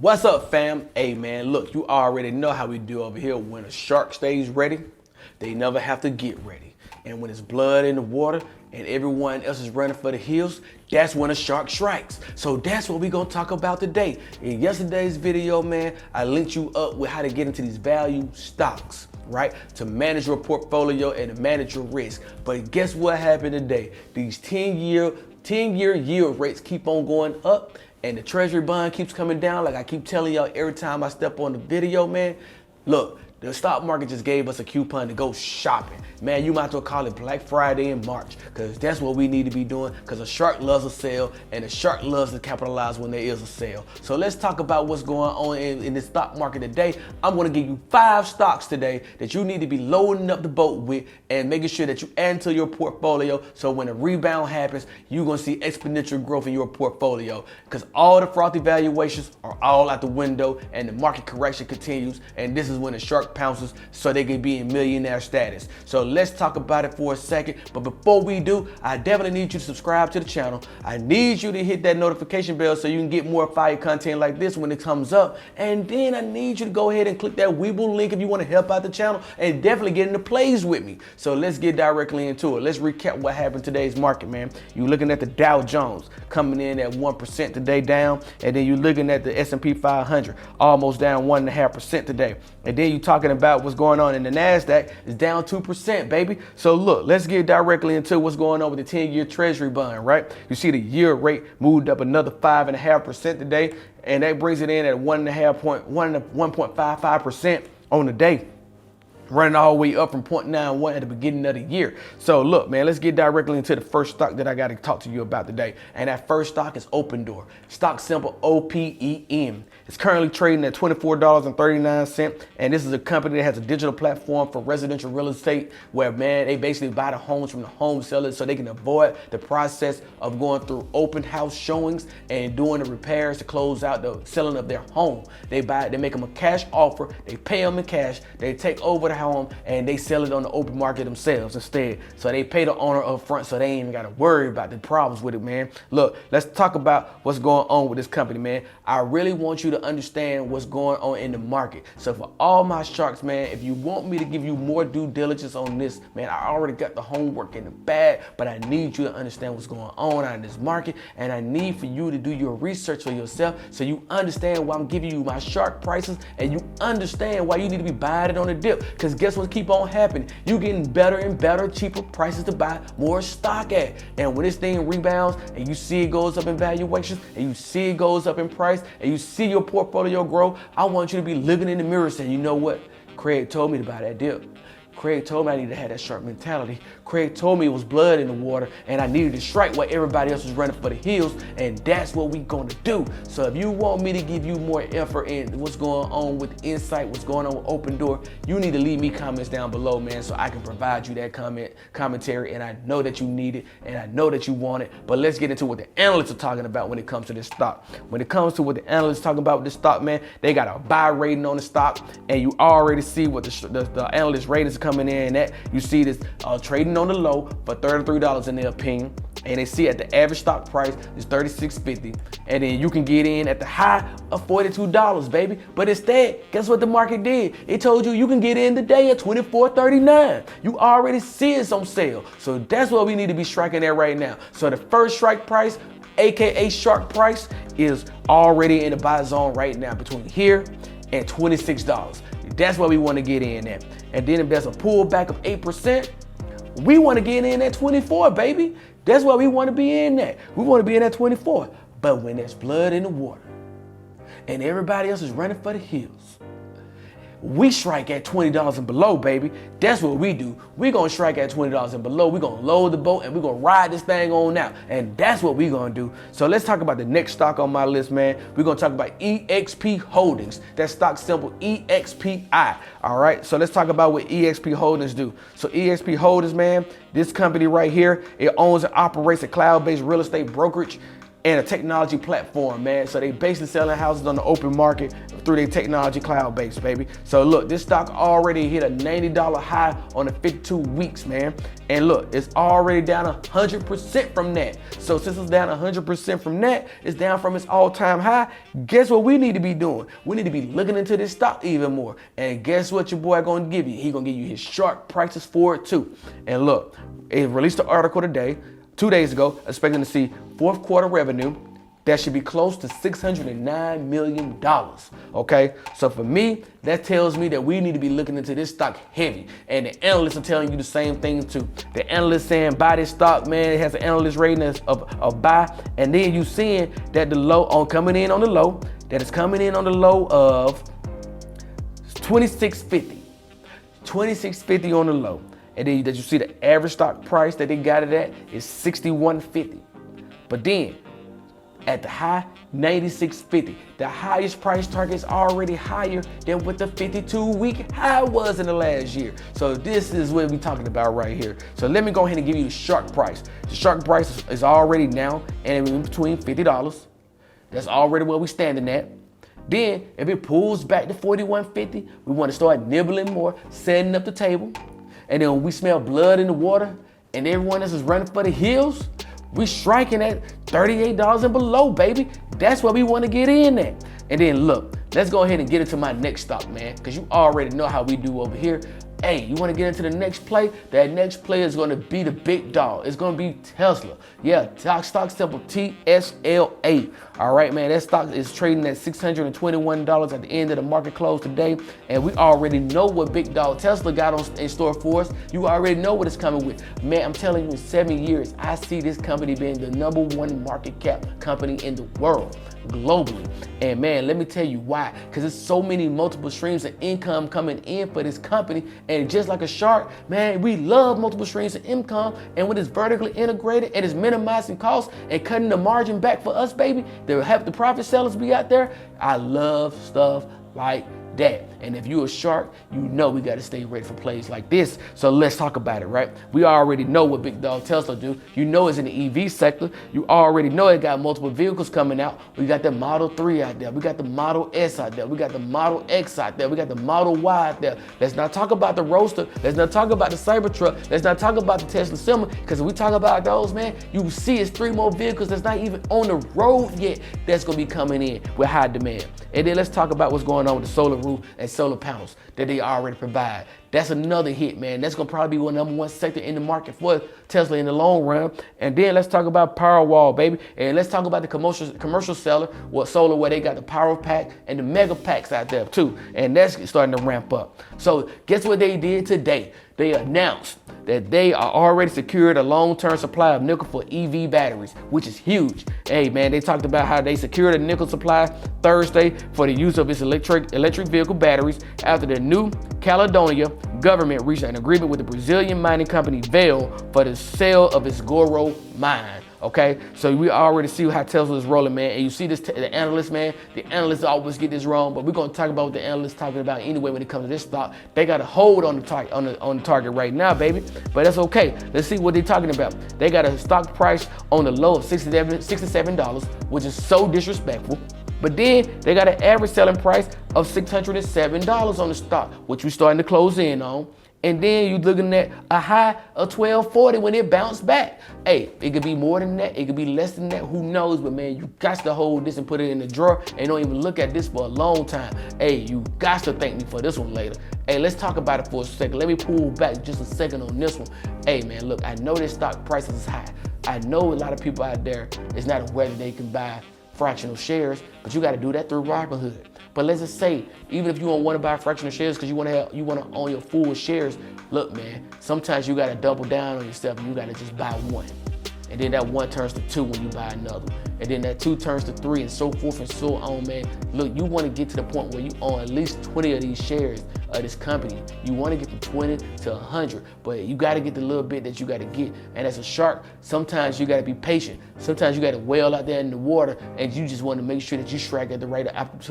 What's up, fam? Hey, man, look, you already know how we do over here. When a shark stays ready, they never have to get ready. And when it's blood in the water and everyone else is running for the hills, that's when a shark strikes. So that's what we're gonna talk about today. In yesterday's video, man, I linked you up with how to get into these value stocks, right? To manage your portfolio and to manage your risk. But guess what happened today? These 10-year yield rates keep on going up, and the treasury bond keeps coming down. Like I keep telling y'all every time I step on the video, man. Look, the stock market just gave us a coupon to go shopping. Man, you might as well call it Black Friday in March, because that's what we need to be doing, because a shark loves a sale, and a shark loves to capitalize when there is a sale. So let's talk about what's going on in the stock market today. I'm gonna give you 5 stocks today that you need to be loading up the boat with and making sure that you add to your portfolio, so when a rebound happens, you're gonna see exponential growth in your portfolio, because all the frothy valuations are all out the window and the market correction continues, and this is when the shark pounces so they can be in millionaire status. So let's talk about it for a second. But before we do, I definitely need you to subscribe to the channel. I need you to hit that notification bell so you can get more fire content like this when it comes up. And then I need you to go ahead and click that Weeble link if you want to help out the channel and definitely get into plays with me. So let's get directly into it. Let's recap what happened today's market, man. You're looking at the Dow Jones coming in at 1% today down. And then you're looking at the S&P 500 almost down 1.5% today. And then you're talking about what's going on in the NASDAQ is down 2%, baby. So look, let's get directly into what's going on with the 10-year treasury bond, right? You see the yield rate moved up another 5.5% today, and that brings it in at 1.55% on the day, running all the way up from 0.91 at the beginning of the year. So look, man, let's get directly into the first stock that I got to talk to you about today. And that first stock is Opendoor. Stock symbol OPEN. It's currently trading at $24.39. And this is a company that has a digital platform for residential real estate where, man, they basically buy the homes from the home sellers so they can avoid the process of going through open house showings and doing the repairs to close out the selling of their home. They make them a cash offer. They pay them in cash. They take over the home and they sell it on the open market themselves instead. So they pay the owner up front, so they ain't even got to worry about the problems with it, man. Look, let's talk about what's going on with this company, man. I really want you to understand what's going on in the market. So for all my sharks, man, if you want me to give you more due diligence on this, man, I already got the homework in the bag, but I need you to understand what's going on out in this market, and I need for you to do your research for yourself so you understand why I'm giving you my shark prices, and you understand why you need to be buying it on the dip. Because guess what keep on happening? You getting better and better, cheaper prices to buy more stock at. And when this thing rebounds and you see it goes up in valuations and you see it goes up in price and you see your portfolio grow, I want you to be looking in the mirror saying, you know what? Craig told me to buy that dip. Craig told me I needed to have that shark mentality. Craig told me it was blood in the water and I needed to strike while everybody else was running for the hills, and that's what we're gonna do. So if you want me to give you more effort in what's going on with Insight, what's going on with Opendoor, you need to leave me comments down below, man, so I can provide you that commentary, and I know that you need it and I know that you want it. But let's get into what the analysts are talking about when it comes to this stock. When it comes to what the analysts are talking about with this stock, man, they got a buy rating on the stock, and you already see what the analyst ratings are coming in at. You see this trading on the low for $33 in their opinion, and they see at the average stock price is $36.50, and then you can get in at the high of $42, baby. But instead, guess what the market did? It told you can get in today at $24.39. You already see it's on sale. So that's what we need to be striking at right now. So the first strike price, aka shark price, is already in the buy zone right now between here and $26. That's what we want to get in at. And then if there's a pullback of 8%, we want to get in at 24, baby. That's what we want to be in at. We want to be in at 24. But when there's blood in the water and everybody else is running for the hills, we strike at $20 and below, baby. That's what we do. We're going to strike at $20 and below. We're going to load the boat and we're going to ride this thing on out. And that's what we're going to do. So let's talk about the next stock on my list, man. We're going to talk about EXP Holdings. That stock symbol EXPI. All right. So let's talk about what EXP Holdings do. So EXP Holdings, man, this company right here, it owns and operates a cloud-based real estate brokerage and a technology platform, man. So they basically selling houses on the open market through their technology cloud base, baby. So look, this stock already hit a $90 high on the 52 weeks, man. And look, it's already down 100% from that. So since it's down 100% from that, it's down from its all-time high. Guess what we need to be doing? We need to be looking into this stock even more. And guess what your boy gonna give you? He gonna give you his sharp prices for it too. And look, it released an article today, 2 days ago, expecting to see fourth quarter revenue that should be close to $609 million, okay? So for me, that tells me that we need to be looking into this stock heavy. And the analysts are telling you the same thing too. The analysts saying buy this stock, man. It has an analyst rating of buy. And then you seeing that the low on coming in on the low, that is coming in on the low of 26.50. 26.50 on the low. And then that you see the average stock price that they got it at is 61.50. But then at the high, 96.50. The highest price target is already higher than what the 52-week high was in the last year. So this is what we're talking about right here. So let me go ahead and give you the shark price. The shark price is already now and in between $50. That's already where we're standing at. Then if it pulls back to 41.50, we want to start nibbling more, setting up the table. And then when we smell blood in the water and everyone else is running for the hills, we striking at $38 and below, baby. That's where we want to get in at. And then look, let's go ahead and get into my next stock, man, because you already know how we do over here. Hey, you want to get into the next play? That next play is going to be the big dog. It's going to be Tesla. Yeah, stock symbol TSLA. All right, man, that stock is trading at $621 at the end of the market close today. And we already know what big dog Tesla got in store for us. You already know what it's coming with. Man, I'm telling you, in 7 years, I see this company being the #1 market cap company in the world, globally. And man, let me tell you why. Because there's so many multiple streams of income coming in for this company. And just like a shark, man, we love multiple streams of income. And when it's vertically integrated and it's minimizing costs and cutting the margin back for us, baby, to help the profit sellers be out there, I love stuff like that. And if you're a shark, you know we got to stay ready for plays like this. So let's talk about it, right? We already know what big dog Tesla do. You know it's in the EV sector. You already know it got multiple vehicles coming out. We got the Model 3 out there. We got the Model S out there. We got the Model X out there. We got the Model Y out there. Let's not talk about the Roadster. Let's not talk about the Cybertruck. Let's not talk about the Tesla Semi, because if we talk about those, man, you see it's 3 more vehicles that's not even on the road yet that's going to be coming in with high demand. And then let's talk about what's going on with the solar roof and solar panels that they already provide. That's another hit, man. That's gonna probably be the #1 sector in the market for Tesla in the long run. And then let's talk about Powerwall, baby. And let's talk about the commercial seller with solar, where they got the Power Pack and the Mega Packs out there too. And that's starting to ramp up. So guess what they did today? They announced that they are already secured a long-term supply of nickel for EV batteries, which is huge. Hey, man, they talked about how they secured a nickel supply Thursday for the use of its electric vehicle batteries after the New Caledonia government reached an agreement with the Brazilian mining company Vale for the sale of its Goro mine. Okay, so we already see how Tesla is rolling, man. And you see this, the analysts, man. The analysts always get this wrong, but we're gonna talk about what the analysts talking about anyway when it comes to this stock. They got a hold on the target right now, baby. But that's okay. Let's see what they're talking about. They got a stock price on the low of $67, which is so disrespectful. But then they got an average selling price of $607 on the stock, which we're starting to close in on. And then you're looking at a high of $12.40 when it bounced back. Hey, it could be more than that. It could be less than that. Who knows? But man, you got to hold this and put it in the drawer and don't even look at this for a long time. Hey, you got to thank me for this one later. Hey, let's talk about it for a second. Let me pull back just a second on this one. Hey, man, look, I know this stock price is high. I know a lot of people out there is not aware that they can buy fractional shares, but you got to do that through Robinhood. But let's just say, even if you don't want to buy fractional shares because you want to own your full shares, look, man, sometimes you got to double down on yourself and you got to just buy one. And then that one turns to 2 when you buy another. And then that 2 turns to 3 and so forth and so on, man. Look, you want to get to the point where you own at least 20 of these shares of this company. You want to get from 20 to 100, but you got to get the little bit that you got to get. And as a shark, sometimes you got to be patient. Sometimes you got to whale out there in the water, and you just want to make sure that you strike at the right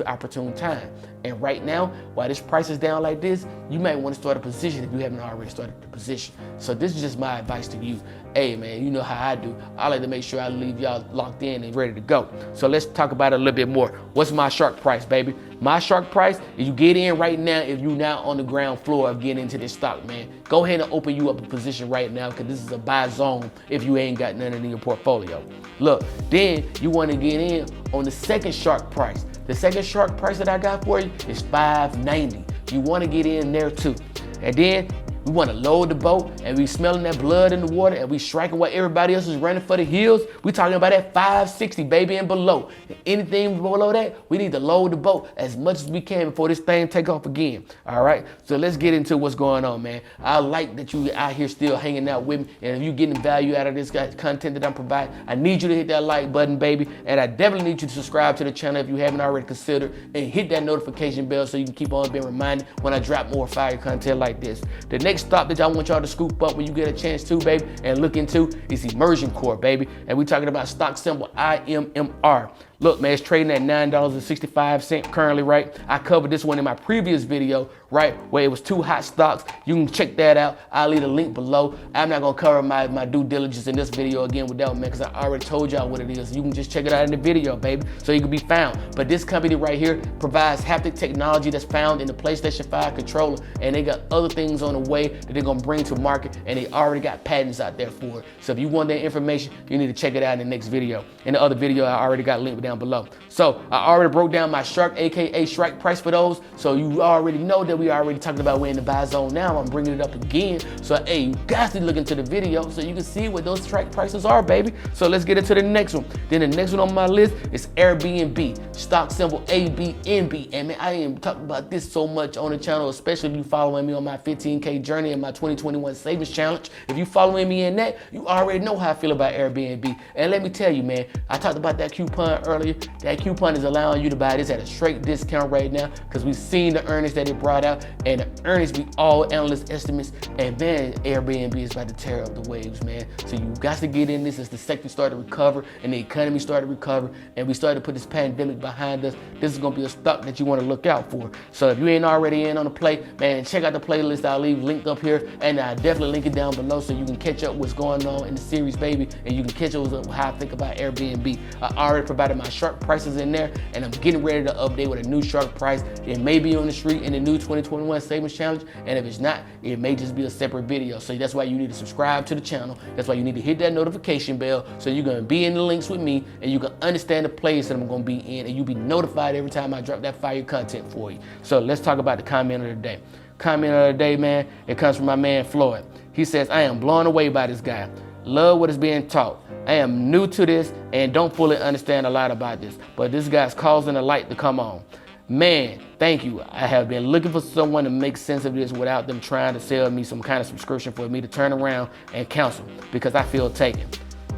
opportune time. And right now, while this price is down like this, you might want to start a position if you haven't already started the position. So this is just my advice to you. Hey man, you know how I do. I like to make sure I leave y'all locked in and ready to go. So let's talk about it a little bit more. What's my shark price, baby? My shark price, if you get in right now, if you're now on the ground floor of getting into this stock, man, go ahead and open you up a position right now, because this is a buy zone if you ain't got none in your portfolio. Look, then you want to get in on the second shark price. The second shark price that I got for you is $5.90. You want to get in there too. And then we want to load the boat, and we smelling that blood in the water, and we striking while everybody else is running for the hills. We talking about that 560, baby, and below. Anything below that, we need to load the boat as much as we can before this thing take off again. All right, so let's get into what's going on, man. I like that you out here still hanging out with me, and if you getting value out of this content that I'm providing, I need you to hit that like button, baby, and I definitely need you to subscribe to the channel if you haven't already considered, and hit that notification bell so you can keep on being reminded when I drop more fire content like this. The next stock that I want y'all to scoop up when you get a chance to, baby, and look into is Immersion Core, baby. And we talking about stock symbol IMMR. Look, man, it's trading at $9.65 currently, right? I covered this one in my previous video, right, where it was two hot stocks. You can check that out. I'll leave a link below. I'm not gonna cover my due diligence in this video again with that one, man, because I already told y'all what it is. You can just check it out in the video, baby, so you can be found. But this company right here provides haptic technology that's found in the PlayStation 5 controller, and they got other things on the way that they're gonna bring to market, and they already got patents out there for it. So if you want that information, you need to check it out in the next video. In the other video, I already got linked down below. So I already broke down my shark, aka strike price for those. So you already know that we already talked about we're in the buy zone now. I'm bringing it up again. So hey, you guys need to look into the video so you can see what those strike prices are, baby. So let's get into the next one. Then the next one on my list is Airbnb, stock symbol ABNB. And man, I ain't talking about this so much on the channel, especially if you following me on my 15K journey and my 2021 savings challenge. If you following me in that, you already know how I feel about Airbnb. And let me tell you, man, I talked about that coupon earlier. That coupon is allowing you to buy this at a straight discount right now, because we've seen the earnings that it brought out, and the earnings beat all analyst estimates. And man, Airbnb is about to tear up the waves, man. So you got to get in this as the sector started to recover and the economy started to recover, and we started to put this pandemic behind us. This is gonna be a stock that you want to look out for. So if you ain't already in on the play, man, check out the playlist I'll leave linked up here, and I'll definitely link it down below so you can catch up what's going on in the series, baby, and you can catch up with how I think about Airbnb. I already provided my shark prices in there, and I'm getting ready to update with a new shark price. It may be on the street in the new 2021 savings challenge, and if it's not, it may just be a separate video. So that's why you need to subscribe to the channel. That's why you need to hit that notification bell so you're gonna be in the links with me, and you can understand the plays that I'm gonna be in, and you'll be notified every time I drop that fire content for you. So let's talk about the comment of the day. Comment of the day, man, it comes from my man Floyd. He says, I am blown away by this guy. Love what is being taught. I am new to this and don't fully understand a lot about this, but this guy's causing the light to come on. Man, thank you. I have been looking for someone to make sense of this without them trying to sell me some kind of subscription for me to turn around and counsel, because I feel taken.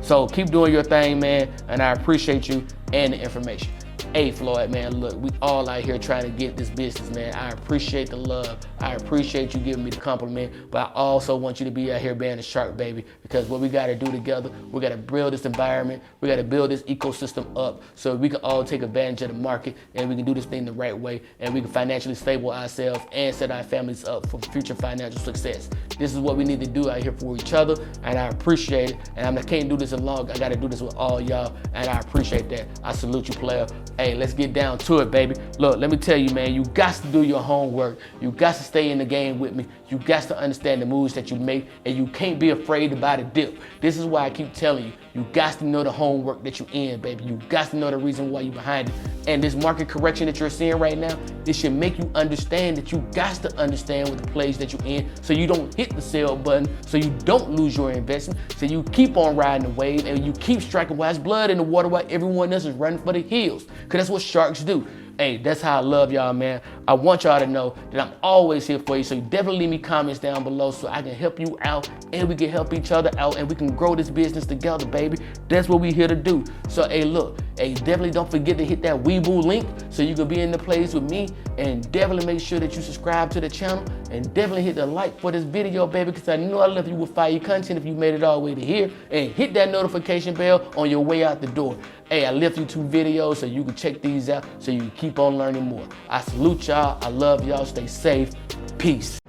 So keep doing your thing, man, and I appreciate you and the information. Hey Floyd, man, look, we all out here trying to get this business, man. I appreciate the love. I appreciate you giving me the compliment, but I also want you to be out here being a shark, baby, because what we got to do together, we got to build this environment, we got to build this ecosystem up so we can all take advantage of the market, and we can do this thing the right way, and we can financially stable ourselves and set our families up for future financial success. This is what we need to do out here for each other, and I appreciate it, and I can't do this alone. I got to do this with all y'all, and I appreciate that. I salute you, player. Hey, let's get down to it, baby. Look, let me tell you, man, you got to do your homework. You got to stay in the game with me. You got to understand the moves that you make, and you can't be afraid to buy the dip. This is why I keep telling you, you got to know the homework that you're in, baby. You got to know the reason why you're behind it. And this market correction that you're seeing right now, this should make you understand that you got to understand what the plays that you're in, so you don't hit the sell button, so you don't lose your investment, so you keep on riding the wave, and you keep striking while it's blood in the water while everyone else is running for the hills. Because that's what sharks do. Hey, that's how I love y'all, man. I want y'all to know that I'm always here for you. So you definitely leave me comments down below so I can help you out and we can help each other out and we can grow this business together, baby. That's what we here to do. So, hey, look, hey, definitely don't forget to hit that Weeble link so you can be in the place with me, and definitely make sure that you subscribe to the channel and definitely hit the like for this video, baby, because I know I love you with fire content if you made it all the way to here, and hit that notification bell on your way out the door. Hey, I left you 2 videos so you can check these out so you can keep on learning more. I salute y'all. I love y'all. Stay safe. Peace.